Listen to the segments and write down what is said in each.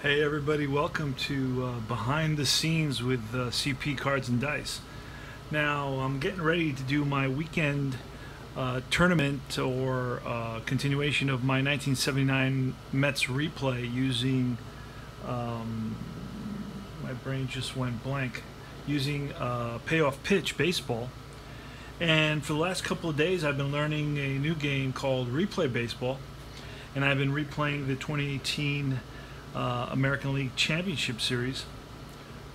Hey everybody, welcome to Behind the Scenes with CP Cards and Dice. Now I'm getting ready to do my weekend tournament or continuation of my 1979 Mets replay using, my brain just went blank, using payoff pitch baseball. And for the last couple of days I've been learning a new game called replay baseball, and I've been replaying the 2018 American League Championship Series.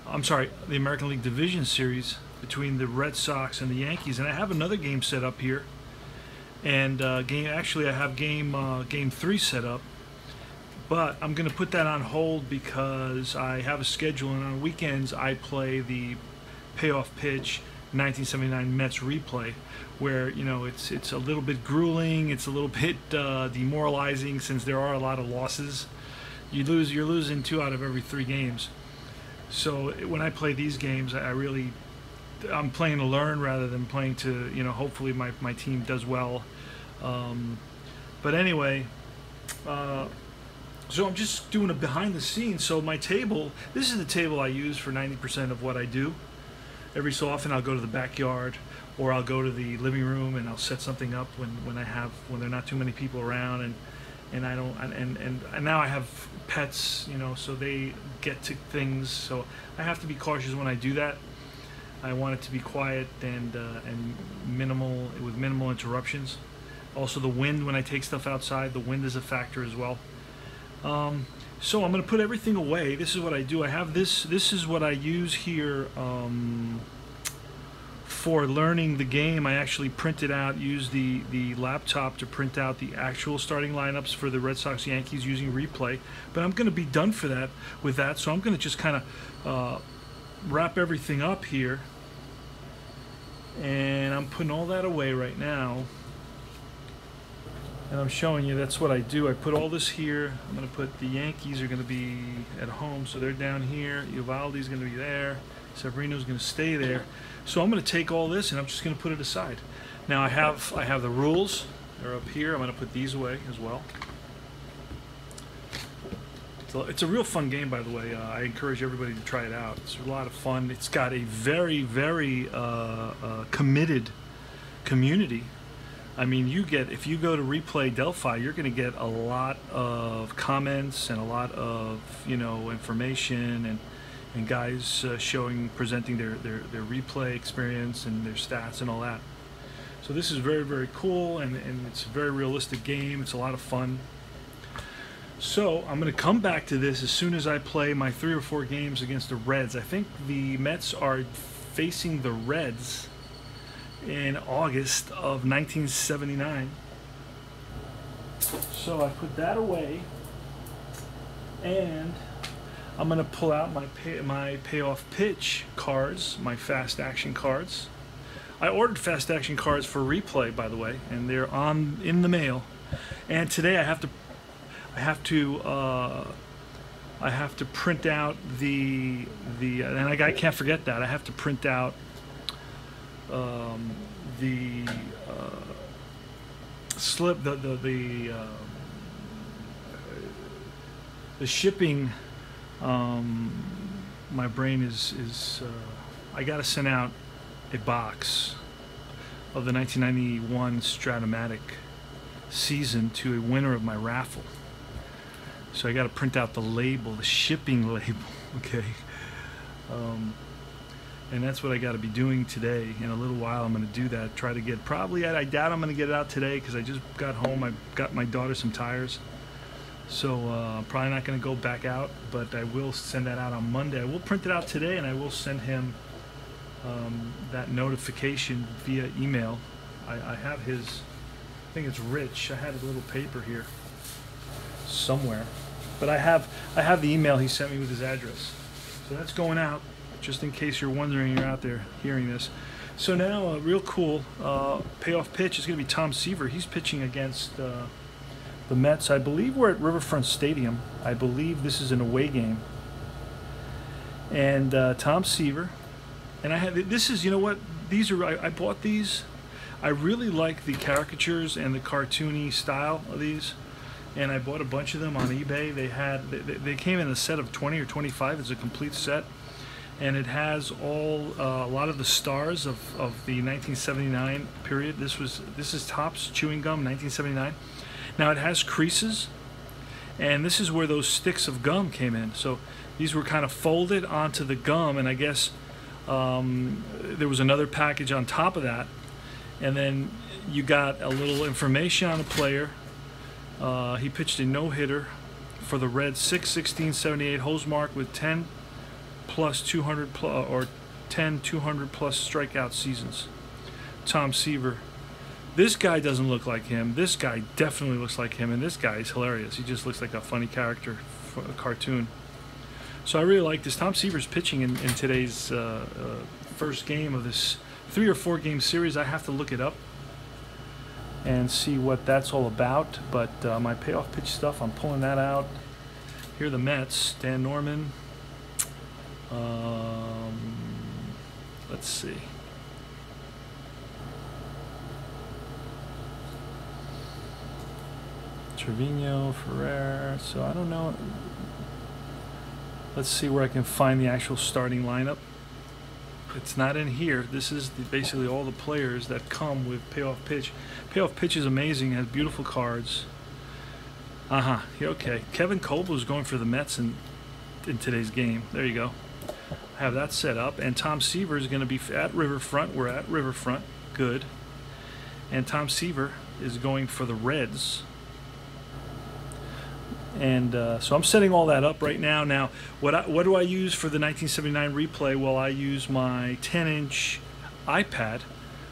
I'm sorry, the American League Division Series between the Red Sox and the Yankees. And I have another game set up here. And I have game 3 set up. But I'm going to put that on hold because I have a schedule, and on weekends I play the payoff pitch 1979 Mets replay, where it's a little bit grueling, it's a little bit demoralizing since there are a lot of losses. You're losing 2 out of every 3 games. So when I play these games, I'm playing to learn rather than playing to, hopefully my team does well. But anyway, so I'm just doing a behind the scenes. So my table, this is the table I use for 90% of what I do. Every so often I'll go to the backyard, or I'll go to the living room and I'll set something up when there are not too many people around, and now I have pets, so they get to things, so I have to be cautious when I do that. I want it to be quiet and minimal, with minimal interruptions. Also, the wind, when I take stuff outside, the wind is a factor as well. So I'm going to put everything away. This is what I do. I have this is what I use here for learning the game. I actually printed out, used the laptop to print out the actual starting lineups for the Red Sox Yankees using replay. But I'm going to be done with that, so I'm going to just kind of wrap everything up here. And I'm putting all that away right now. And I'm showing you that's what I do. I put all this here. I'm going to put the Yankees are going to be at home, so they're down here. Uvalde's going to be there. Severino's going to stay there. So I'm going to take all this and I'm just going to put it aside. Now I have the rules. They're up here. I'm going to put these away as well. So it's a real fun game, by the way. I encourage everybody to try it out. It's a lot of fun. It's got a very, very committed community. I mean, if you go to Replay Delphi, you're going to get a lot of comments and a lot of information and guys presenting their replay experience and their stats and all that. So this is very, very cool, and it's a very realistic game. It's a lot of fun. So I'm going to come back to this as soon as I play my 3 or 4 games against the Reds. I think the Mets are facing the Reds in August of 1979. So I put that away, and I'm going to pull out my payoff pitch cards, my fast action cards. I ordered fast action cards for replay, by the way, and they're in the mail. And today I have to print out and I can't forget that I have to print out the slip, the shipping. My brain is I got to send out a box of the 1991 Stratomatic season to a winner of my raffle. So I got to print out the label, the shipping label, okay? And that's what I got to be doing today. In a little while I'm going to do that. Try to get, I doubt I'm going to get it out today because I just got home. I got my daughter some tires. So I'm probably not going to go back out, but I will send that out on Monday. I will print it out today, and I will send him that notification via email. I have his, I think it's Rich. I had a little paper here somewhere. But I have the email he sent me with his address. So that's going out, just in case you're wondering, you're out there hearing this. So now, real cool, payoff pitch is going to be Tom Seaver. He's pitching against the Mets. I believe we're at Riverfront Stadium. I believe this is an away game. And Tom Seaver. And this is, these are, I bought these. I really like the caricatures and the cartoony style of these. and I bought a bunch of them on eBay. They came in a set of 20 or 25. It's a complete set, and it has a lot of the stars of the 1979 period. This is Topps chewing gum, 1979. Now it has creases, and this is where those sticks of gum came in. So these were kind of folded onto the gum, and I guess there was another package on top of that, and then you got a little information on the player. He pitched a no-hitter for the Reds, 6/16/78 hose mark with 10 plus 200 or 10 200 plus strikeout seasons. Tom Seaver. This guy doesn't look like him. This guy definitely looks like him, and this guy is hilarious. He just looks like a funny character, a cartoon. So I really like this. Tom Seaver's pitching in today's first game of this 3 or 4 game series. I have to look it up and see what that's all about. But my payoff pitch stuff, I'm pulling that out. Here are the Mets. Dan Norman. Let's see. Trevino, Ferrer. So I don't know. Let's see where I can find the actual starting lineup. It's not in here. This is basically all the players that come with payoff pitch. Payoff pitch is amazing. It has beautiful cards. Okay. Kevin Coble is going for the Mets in today's game. There you go. I have that set up. And Tom Seaver is going to be at Riverfront. We're at Riverfront. Good. And Tom Seaver is going for the Reds. And so I'm setting all that up right now. Now, what do I use for the 1979 replay? Well, I use my 10-inch iPad,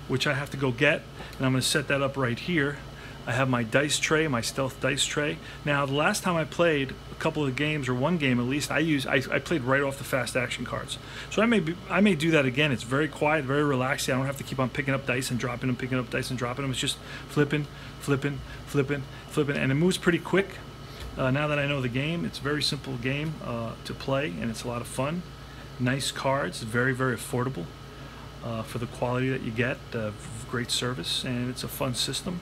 which I have to go get, and I'm going to set that up right here. I have my dice tray, my stealth dice tray. Now, the last time I played a couple of games, or one game at least, I played right off the fast action cards. So I may do that again. It's very quiet, very relaxing. I don't have to keep on picking up dice and dropping them, picking up dice and dropping them. It's just flipping, flipping, flipping, flipping, and it moves pretty quick. Now that I know the game, it's a very simple game to play, and it's a lot of fun. Nice cards, very, very affordable for the quality that you get. Great service, and it's a fun system.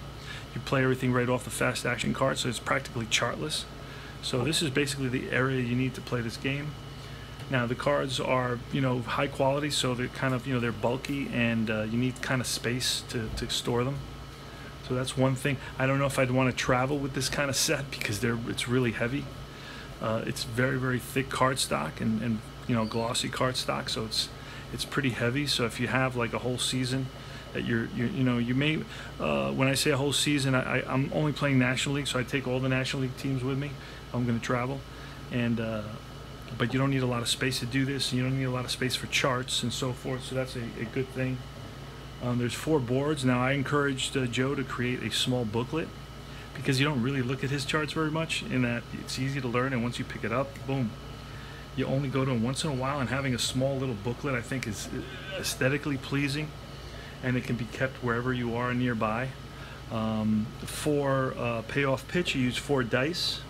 You play everything right off the fast action card, so it's practically chartless. So this is basically the area you need to play this game. Now the cards are, high quality, so they're kind of, they're bulky, and you need kind of space to store them. So that's one thing. I don't know if I'd want to travel with this kind of set because it's really heavy. It's very, very thick cardstock and glossy cardstock, so it's pretty heavy. So if you have like a whole season that you may when I say a whole season, I'm only playing National League, so I take all the National League teams with me. I'm going to travel, and but you don't need a lot of space to do this, and you don't need a lot of space for charts and so forth. So that's a good thing. There's 4 boards. Now I encouraged Joe to create a small booklet because you don't really look at his charts very much, in that it's easy to learn, and once you pick it up, boom. You only go to them once in a while, and having a small little booklet I think is aesthetically pleasing, and it can be kept wherever you are nearby. For payoff pitch, you use 4 dice.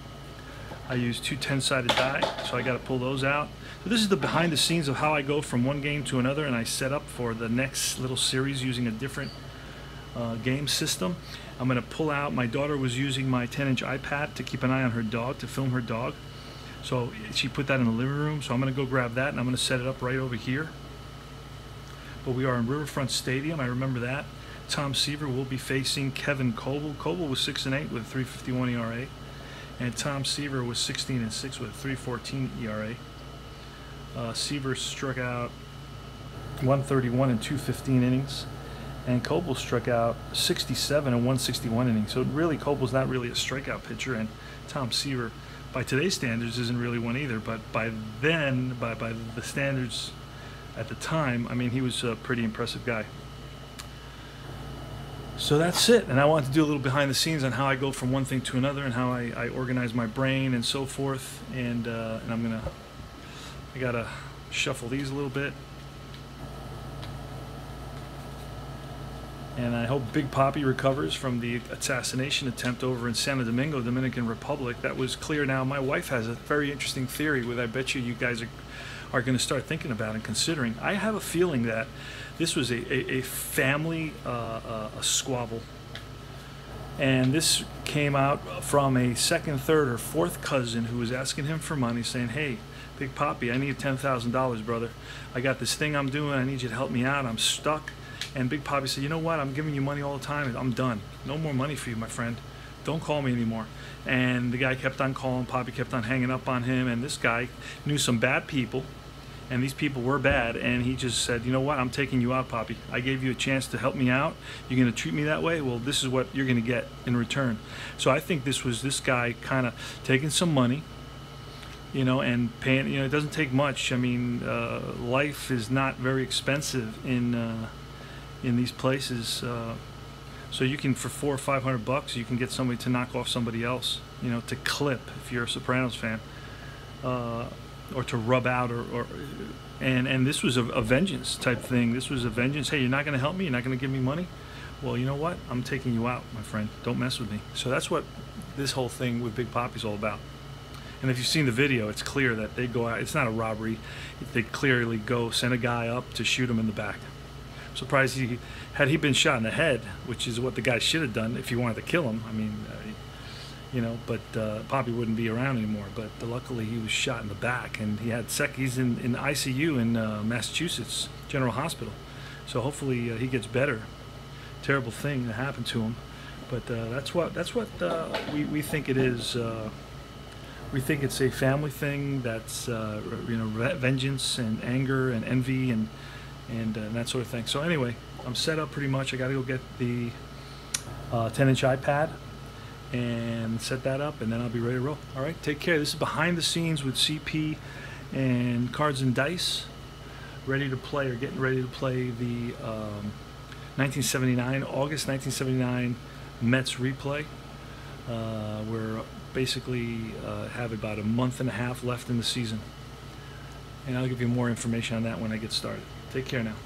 I use 2 10-sided die, so I got to pull those out. So this is the behind the scenes of how I go from one game to another, and I set up for the next little series using a different game system. I'm going to pull out, my daughter was using my 10-inch iPad to keep an eye on her dog, to film her dog. So she put that in the living room, so I'm going to go grab that, and I'm going to set it up right over here. But we are in Riverfront Stadium, I remember that. Tom Seaver will be facing Kevin Coble. Coble was 6-8 with a 3.51 ERA. And Tom Seaver was 16-6 with a 3.14 ERA. Seaver struck out 131 in 2.15 innings, and Coble struck out 67 in 161 innings. So really, Coble's not really a strikeout pitcher, and Tom Seaver, by today's standards, isn't really one either. But by then, by the standards at the time, I mean, he was a pretty impressive guy. So that's it, and I wanted to do a little behind the scenes on how I go from one thing to another, and how I organize my brain and so forth. And I gotta shuffle these a little bit, and I hope Big Papi recovers from the assassination attempt over in Santo Domingo, Dominican Republic. That was clear. Now my wife has a very interesting theory, with I bet you guys are going to start thinking about and considering. I have a feeling that this was a family squabble, And this came out from a second, third, or fourth cousin who was asking him for money, saying, "Hey, Big Papi, I need $10,000, brother. I got this thing I'm doing. I need you to help me out. I'm stuck." And Big Papi said, "You know what? I'm giving you money all the time. I'm done. No more money for you, my friend. Don't call me anymore." And the guy kept on calling. Papi kept on hanging up on him. And this guy knew some bad people, and these people were bad. And he just said, "You know what? I'm taking you out, Papi. I gave you a chance to help me out. You're going to treat me that way? Well, this is what you're going to get in return." So I think this was this guy kind of taking some money, you know, and paying. You know, it doesn't take much. I mean, life is not very expensive in these places. So you can, for $400 or $500, you can get somebody to knock off somebody else, you know, to clip if you're a Sopranos fan, or to rub out, and this was a vengeance type thing. This was a vengeance. Hey, you're not going to help me? You're not going to give me money? Well, you know what? I'm taking you out, my friend. Don't mess with me. So that's what this whole thing with Big Papi's all about. And if you've seen the video, it's clear that they go out. It's not a robbery. They clearly go send a guy up to shoot him in the back. Surprised had he been shot in the head, which is what the guy should have done if he wanted to kill him. I mean, you know, but Papi wouldn't be around anymore. But luckily, he was shot in the back, and he's in ICU in Massachusetts General Hospital. So hopefully he gets better. Terrible thing that happened to him, but that's what we think it is. We think it's a family thing. That's you know, vengeance and anger and envy and that sort of thing. So anyway, I'm set up pretty much. I got to go get the 10-inch iPad and set that up, and then I'll be ready to roll. All right, take care. This is behind the scenes with CP and Cards and Dice, ready to play, or getting ready to play the 1979, August 1979 Mets replay. We're basically have about a month and a half left in the season, and I'll give you more information on that when I get started. Take care now.